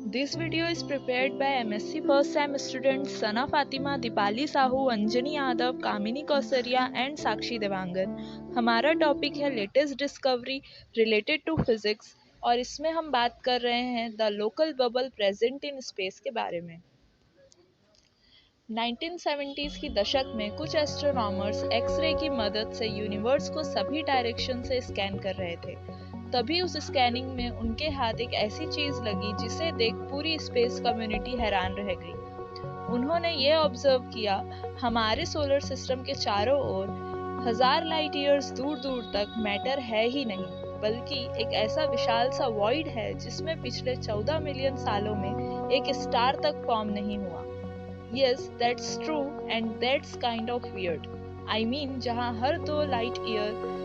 This video is prepared by MSc first time students Sana Fatima, Dipali Sahu, Anjani Yadav, Kamini Kausaria and Sakshi Devangan। हमारा topic है latest discovery related to physics और इसमें हम बात कर रहे हैं the local bubble present in space के बारे में। 1970s की दशक में कुछ एस्ट्रोनॉमर्स एक्सरे की मदद से यूनिवर्स को सभी डायरेक्शन से स्कैन कर रहे थे। तभी उस स्कैनिंग में उनके हाथ एक ऐसी चीज लगी जिसे देख पूरी स्पेस कम्युनिटी हैरान रह गई। उन्होंने ये ऑब्जर्व किया, हमारे सोलर सिस्टम के चारों ओर 1000 लाइट ईयर्स दूर दूर तक मैटर है ही नहीं, बल्कि एक ऐसा विशाल सा वॉइड है जिसमें पिछले 14 मिलियन सालों में एक स्टार तक फॉर्म नहीं हुआ। Yes, that's true and that's kind of weird. I mean, जहाँ हर 2 लाइट ईयर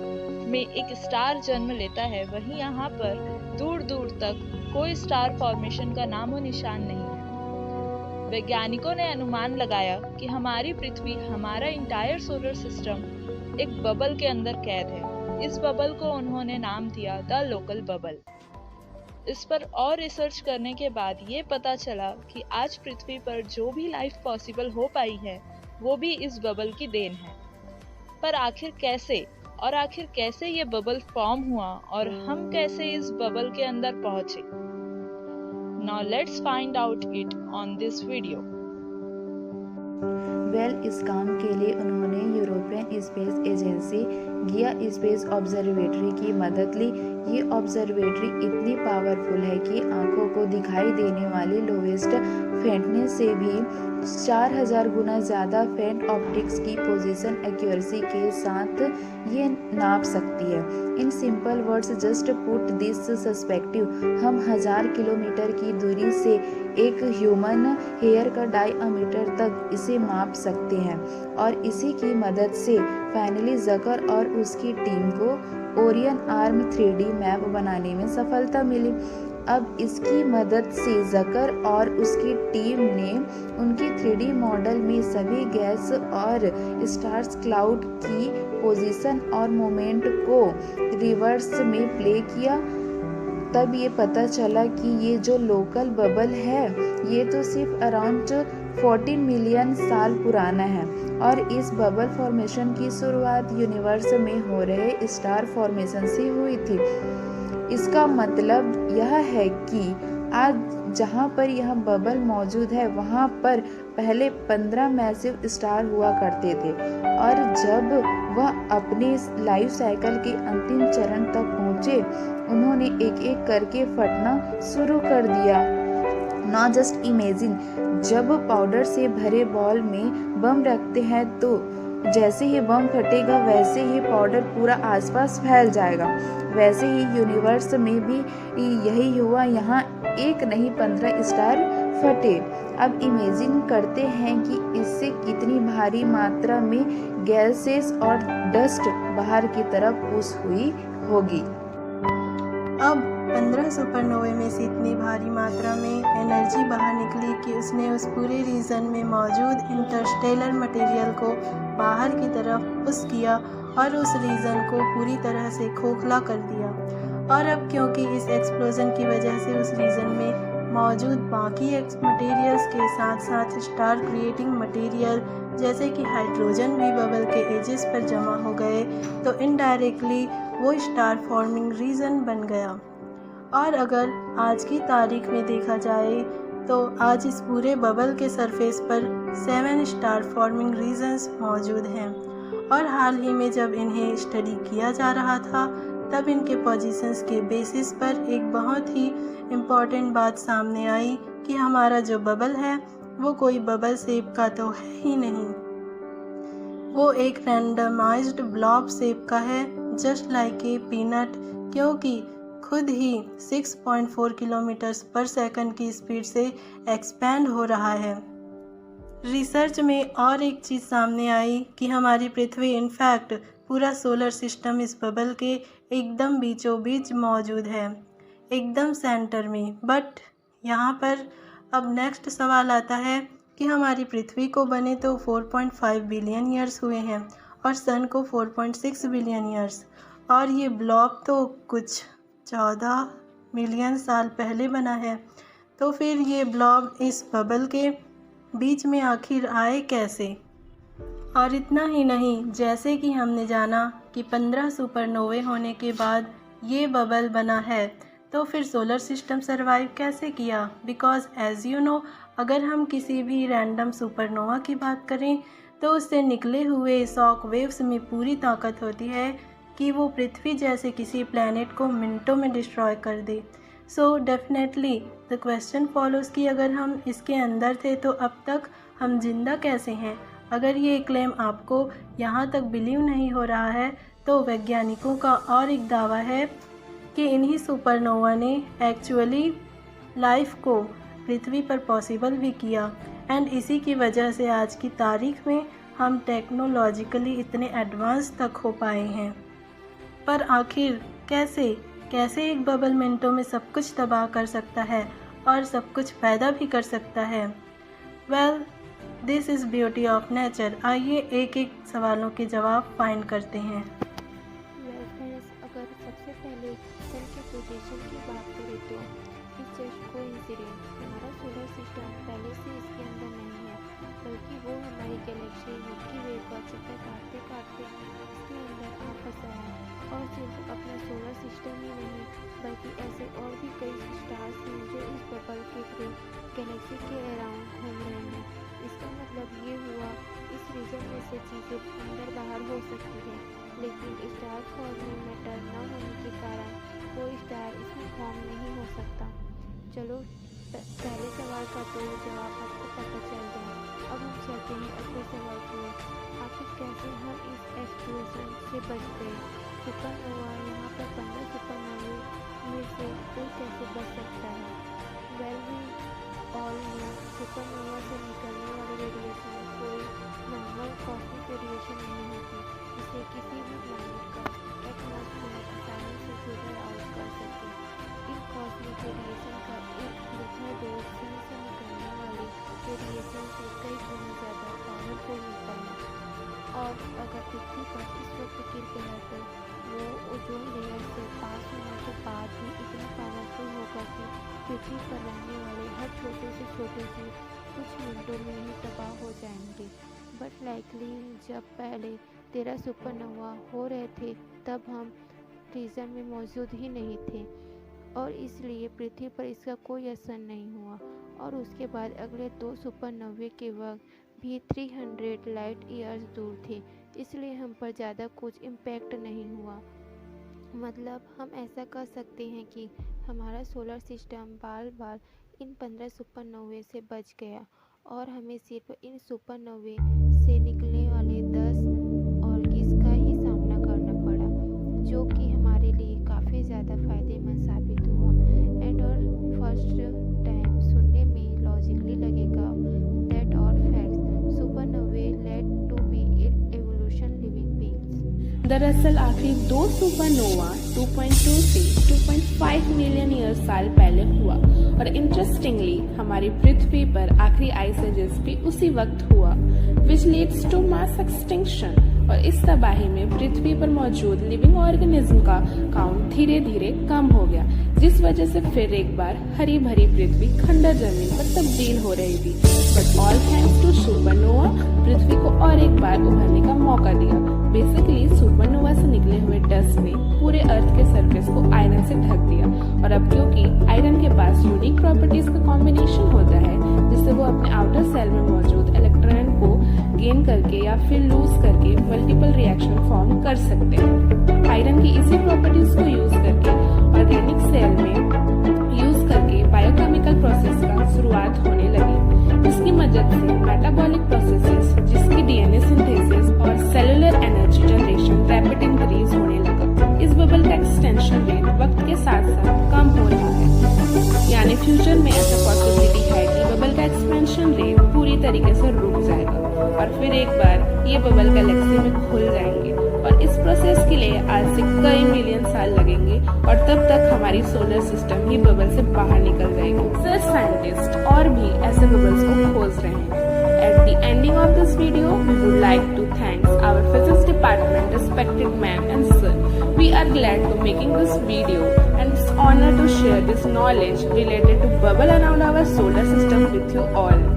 में एक स्टार जन्म लेता है, वहीं यहाँ पर दूर दूर तक कोई स्टार फॉर्मेशन का नामो निशान नहीं है। वैज्ञानिकों ने अनुमान लगाया कि हमारी पृथ्वी, हमारा इंटायर सोलर सिस्टम एक बबल के अंदर कैद है। इस बबल को उन्होंने नाम दिया द लोकल बबल। इस पर और रिसर्च करने के बाद ये पता चला कि आज पृथ्वी पर जो भी लाइफ पॉसिबल हो पाई है वो भी इस बबल की देन है। पर आखिर कैसे ये बबल फॉर्म हुआ और हम कैसे इस बबल के अंदर पहुंचे? Now let's find out it on this video. इस काम के लिए उन्होंने यूरोपियन स्पेस एजेंसी गिया स्पेस ऑब्जर्वेटरी की मदद ली। ये ऑब्जर्वेटरी इतनी पावरफुल है कि आंखों को दिखाई देने वाली लोवेस्ट फेंटनेस से भी 4000 गुना ज़्यादा फेंट ऑप्टिक्स की पोजीशन एक्यूरेसी के साथ ये नाप सकती है। In simple words, just put this perspective, हम 1000 किलोमीटर की दूरी से एक ह्यूमन हेयर का डायमीटर तक इसे माप सकते हैं और इसी की मदद से फाइनली जकर और उसकी टीम को ओरियन आर्म 3D मैप बनाने में सफलता मिली। अब इसकी मदद से जकर और उसकी टीम ने उनकी 3D मॉडल में सभी गैस और स्टार्स क्लाउड की पोजीशन और मोमेंट को रिवर्स में प्ले किया। तब ये पता चला कि ये जो लोकल बबल है ये तो सिर्फ अराउंड 14 मिलियन साल पुराना है और इस बबल फॉर्मेशन की शुरुआत यूनिवर्स में हो रहे स्टार फॉर्मेशन से हुई थी। इसका मतलब यह है कि आज जहाँ पर यह बबल मौजूद है वहाँ पर पहले 15 मैसिव स्टार हुआ करते थे और जब वह अपने लाइफ साइकिल के अंतिम चरण तक पहुँचे उन्होंने एक एक करके फटना शुरू कर दिया। नॉट जस्ट इमेजिन, जब पाउडर से भरे बॉल में बम रखते हैं तो जैसे ही बम फटेगा वैसे ही पाउडर पूरा आसपास फैल जाएगा। वैसे ही यूनिवर्स में भी यही हुआ, यहाँ एक नहीं 15 स्टार फटे। अब इमेजिन करते हैं कि इससे कितनी भारी मात्रा में गैसेस और डस्ट बाहर की तरफ पुश हुई होगी। अब 15 सुपरनोवे में से इतनी भारी मात्रा में एनर्जी बाहर निकली कि उसने उस पूरे रीजन में मौजूद इंटरस्टेलर मटेरियल को बाहर की तरफ पुश किया और उस रीजन को पूरी तरह से खोखला कर दिया। और अब क्योंकि इस एक्सप्लोजन की वजह से उस रीजन में मौजूद बाकी मटेरियल्स के साथ साथ स्टार क्रिएटिंग मटेरियल जैसे कि हाइड्रोजन भी बबल के एजेस पर जमा हो गए, तो इनडायरेक्टली वो स्टार फॉर्मिंग रीजन बन गया। और अगर आज की तारीख में देखा जाए तो आज इस पूरे बबल के सरफेस पर 7 स्टार फॉर्मिंग रीजन्स मौजूद हैं और हाल ही में जब इन्हें स्टडी किया जा रहा था तब इनके पोजीशंस के बेसिस पर एक बहुत ही इम्पॉर्टेंट बात सामने आई कि हमारा जो बबल है वो कोई बबल शेप का तो है ही नहीं, वो एक रैंडमाइज्ड ब्लॉब शेप का है, जस्ट लाइक ए पीनट, क्योंकि खुद ही 6.4 किलोमीटर पर सेकंड की स्पीड से एक्सपैंड हो रहा है। रिसर्च में और एक चीज़ सामने आई कि हमारी पृथ्वी इनफैक्ट पूरा सोलर सिस्टम इस बबल के एकदम बीचों बीच मौजूद है, एकदम सेंटर में। बट यहाँ पर अब नेक्स्ट सवाल आता है कि हमारी पृथ्वी को बने तो 4.5 बिलियन ईयर्स हुए हैं और सन को 4.6 बिलियन ईयर्स, और ये ब्लॉब तो कुछ 14 मिलियन साल पहले बना है। तो फिर ये ब्लॉब इस बबल के बीच में आखिर आए कैसे? और इतना ही नहीं, जैसे कि हमने जाना कि 15 सुपरनोवे होने के बाद ये बबल बना है, तो फिर सोलर सिस्टम सरवाइव कैसे किया? बिकॉज एज यू नो, अगर हम किसी भी रैंडम सुपरनोवा की बात करें तो उससे निकले हुए शॉक वेव्स में पूरी ताकत होती है कि वो पृथ्वी जैसे किसी प्लैनेट को मिनटों में डिस्ट्रॉय कर दे। So definitely the question follows कि अगर हम इसके अंदर थे तो अब तक हम जिंदा कैसे हैं? अगर ये क्लेम आपको यहाँ तक बिलीव नहीं हो रहा है तो वैज्ञानिकों का और एक दावा है कि इन्हीं सुपरनोवा ने एक्चुअली लाइफ को पृथ्वी पर पॉसिबल भी किया एंड इसी की वजह से आज की तारीख में हम टेक्नोलॉजिकली इतने एडवांस तक हो पाए हैं। पर आखिर कैसे एक बबल मिनटों में सब कुछ तबाह कर सकता है और सब कुछ पैदा भी कर सकता है? Well, this is beauty of nature. आइए एक एक सवालों के जवाब फाइंड करते हैं। अगर सबसे पहले सन के पोजीशन की बात करें तो इस जस्ट कोइंसिडेंस हमारा सोलर सिस्टम पहले से इसके अंदर नहीं है, बल्कि वो हमारी गैलेक्सी मिल्की वे का चक्कर काटते काटते इसके अंदर आ फंसा है। और सिर्फ अपना सोलर सिस्टम ही नहीं, बल्कि ऐसे और भी कई स्टार्स हैं जो इस बबल के थ्रू गैलेक्सी के अराउंड घूम रहे हैं। इसका मतलब ये हुआ इस रीजन में से चीज़ें अंदर बाहर हो सकती है, लेकिन स्टार फॉर्मिंग मैटर न होने के कारण कोई स्टार इसमें फॉर्म नहीं हो सकता। चलो पहले सवाल का तो जवाब आपको पता चल गया। अब हम चलते हैं अगले सवाल की ओर। आखिर कैसे हम इस एक्सप्लोजन से बच गए? सुपरनोवा, यहाँ पर 15 सुपरनोवे में से कोई कैसे बच सकता है? Well, we all know supernova से निकलने वाले रेडिएशन कोई नॉर्मल कॉस्मिक रेडिएशन नहीं होती, जिसे किसी भी प्लैनेट का एटमॉस्फेयर आसानी से फिल्टर आउट कर सके। इन कॉस्मिक रेडिएशन का एक अल्ट्रावायलेट सन से निकलने वाले रेडिएशन से कई गुना ज़्यादा पावरफुल होता है। और अगर पृथ्वी पर इस वक्त गिर गया तो वो ओजोन लेयर से पास होने के बाद भी इतना पावरफुल होगा कि पृथ्वी पर रहने वाले हर छोटे से छोटे जीव कुछ मिनटों में ही तबाह हो जाएंगे। बट लाइकली जब पहले 13 सुपरनोवा हो रहे थे तब हम रीजन में मौजूद ही नहीं थे, और इसलिए पृथ्वी पर इसका कोई असर नहीं हुआ। और उसके बाद अगले 2 सुपरनोवे के वक्त भी 300 लाइट ईयर्स दूर थे, इसलिए हम पर ज़्यादा कुछ इम्पैक्ट नहीं हुआ। मतलब हम ऐसा कह सकते हैं कि हमारा सोलर सिस्टम बार बार इन 15 सुपरनोवे से बच गया, और हमें सिर्फ इन सुपरनोवे से निकलने वाले 10 ऑर्गिस का ही सामना करना पड़ा, जो कि हमारे लिए काफ़ी ज़्यादा फायदेमंद साबित हुआ। एंड और फर्स्ट टाइम सुनने में लॉजिकली लगेगा दैट और facts supernovae led to be evolution living beings. दरअसल आखिरी 2 सुपरनोवा 2.2 से 2.5 मिलियन ईयर साल पहले हुआ, और इंटरेस्टिंगली हमारी पृथ्वी पर आखिरी आइस एजेस भी उसी वक्त हुआ, which leads to mass extinction. और इस तबाही में पृथ्वी पर मौजूद लिविंग ऑर्गेनिज्म का काउंट धीरे धीरे कम हो गया, जिस वजह से फिर एक बार हरी भरी पृथ्वी खंडर जमीन पर तब्दील हो रही थी। But all thanks to supernova पृथ्वी को और एक बार उभरने का मौका दिया। बेसिकली सुपरनोवा से निकले हुए डस्ट ने पूरे अर्थ के सरफेस को आयरन से ढक दिया, और अब क्योंकि आयरन के पास यूनिक प्रॉपर्टीज का कॉम्बिनेशन होता है, जिससे वो अपने आउटर सेल में मौजूद इलेक्ट्रॉन को गेन करके या फिर लूज करके मल्टीपल रिएक्शन फॉर्म कर सकते हैं। आयरन की इसी प्रॉपर्टीज को यूज करके ऑर्गेनिक सेल में यूज करके बायोकेमिकल प्रोसेस का शुरुआत होने लगी। इसकी मदद से मेटाबॉलिक प्रोसेसेस, जिसकी डीएनए सिंथेसिस और cellular energy generation rapid increase होने लगा। इस बबल का एक्सटेंशन रेट वक्त के साथ साथ कम हो रहा है, यानी फ्यूचर में ऐसा पॉसिबिलिटी है कि बबल का एक्सपेंशन रेट पूरी तरीके से रुक जाएगा, और फिर एक बार ये बबल गैलेक्सी में खुल जाएंगे। और इस प्रोसेस के लिए आज से कई मिलियन साल लगेंगे, और तब तक हमारी सोलर सिस्टम ही बबल से बाहर निकल जाएगी। रिसर्च साइंटिस्ट और भी ऐसे बबल्स को खोज रहे हैं। At the ending of this video, we would like to thank our physics department, respected ma'am and sir. We are glad to making this video and honor to share this knowledge related to bubble around our solar system with you all.